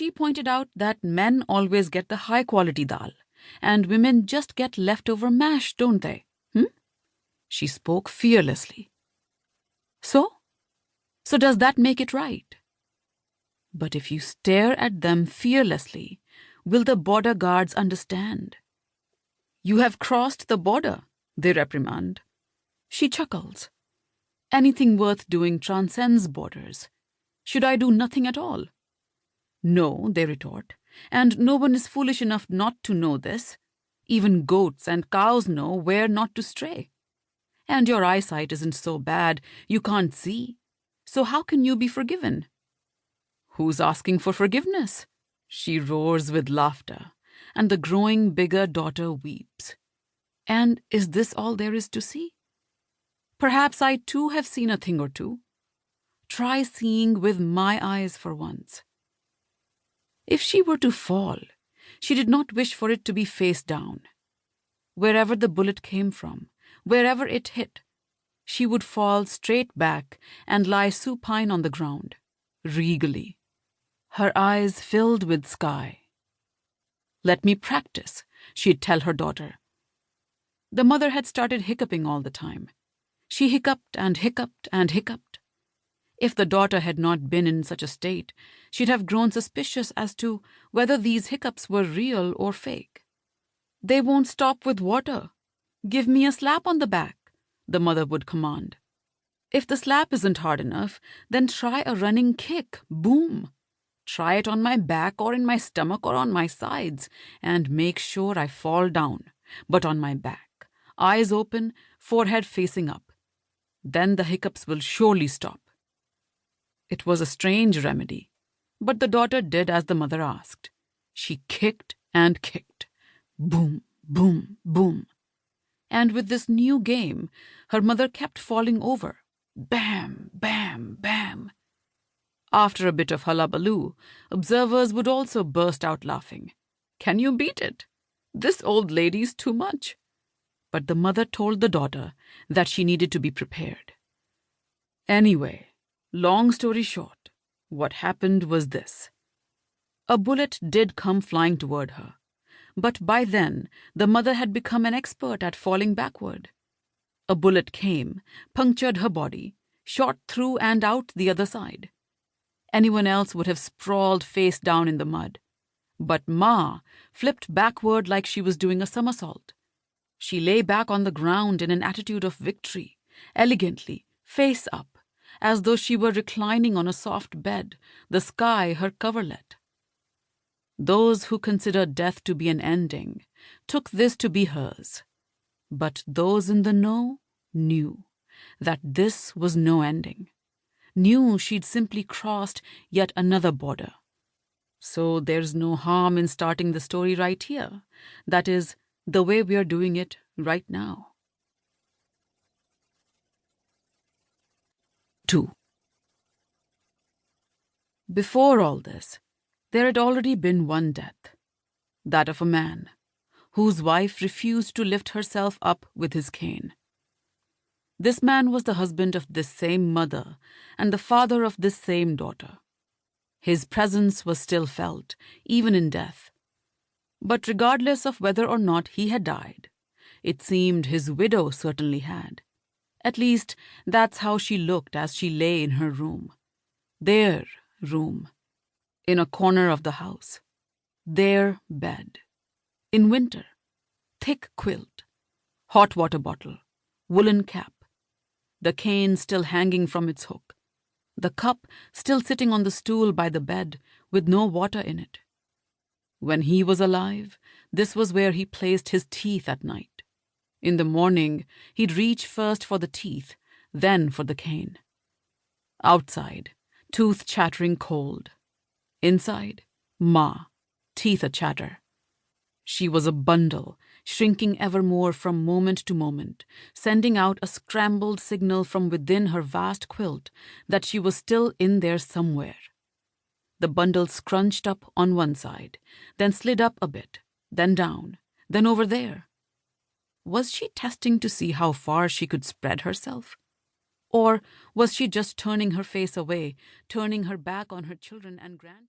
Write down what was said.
She pointed out that men always get the high-quality dal, and women just get leftover mash, don't they? She spoke fearlessly. So? So does that make it right? But if you stare at them fearlessly, will the border guards understand? You have crossed the border, they reprimand. She chuckles. Anything worth doing transcends borders. Should I do nothing at all? No, they retort, and no one is foolish enough not to know this. Even goats and cows know where not to stray. And your eyesight isn't so bad, you can't see. So how can you be forgiven? Who's asking for forgiveness? She roars with laughter, and the growing bigger daughter weeps. And is this all there is to see? Perhaps I too have seen a thing or two. Try seeing with my eyes for once. If she were to fall, she did not wish for it to be face down. Wherever the bullet came from, wherever it hit, she would fall straight back and lie supine on the ground, regally, her eyes filled with sky. Let me practice, she'd tell her daughter. The mother had started hiccuping all the time. She hiccuped and hiccuped and hiccuped. If the daughter had not been in such a state, she'd have grown suspicious as to whether these hiccups were real or fake. They won't stop with water. Give me a slap on the back, the mother would command. If the slap isn't hard enough, then try a running kick, boom. Try it on my back or in my stomach or on my sides, and make sure I fall down, but on my back, eyes open, forehead facing up. Then the hiccups will surely stop. It was a strange remedy, but the daughter did as the mother asked. She kicked and kicked. Boom, boom, boom. And with this new game, her mother kept falling over. Bam, bam, bam. After a bit of hullabaloo, observers would also burst out laughing. Can you beat it? This old lady's too much. But the mother told the daughter that she needed to be prepared. Anyway, long story short, what happened was this. A bullet did come flying toward her, but by then the mother had become an expert at falling backward. A bullet came, punctured her body, shot through and out the other side. Anyone else would have sprawled face down in the mud. But Ma flipped backward like she was doing a somersault. She lay back on the ground in an attitude of victory, elegantly, face up, as though she were reclining on a soft bed, the sky her coverlet. Those who considered death to be an ending took this to be hers. But those in the know knew that this was no ending, knew she'd simply crossed yet another border. So there's no harm in starting the story right here. That is, the way we are doing it right now. 2. Before all this, there had already been one death, that of a man, whose wife refused to lift herself up with his cane. This man was the husband of this same mother and the father of this same daughter. His presence was still felt, even in death. But regardless of whether or not he had died, it seemed his widow certainly had. At least, that's how she looked as she lay in her room. Their room. In a corner of the house. Their bed. In winter. Thick quilt. Hot water bottle. Woolen cap. The cane still hanging from its hook. The cup still sitting on the stool by the bed with no water in it. When he was alive, this was where he placed his teeth at night. In the morning, he'd reach first for the teeth, then for the cane. Outside, tooth chattering cold. Inside, Ma, teeth a-chatter. She was a bundle, shrinking ever more from moment to moment, sending out a scrambled signal from within her vast quilt that she was still in there somewhere. The bundle scrunched up on one side, then slid up a bit, then down, then over there. Was she testing to see how far she could spread herself? Or was she just turning her face away, turning her back on her children and grandchildren?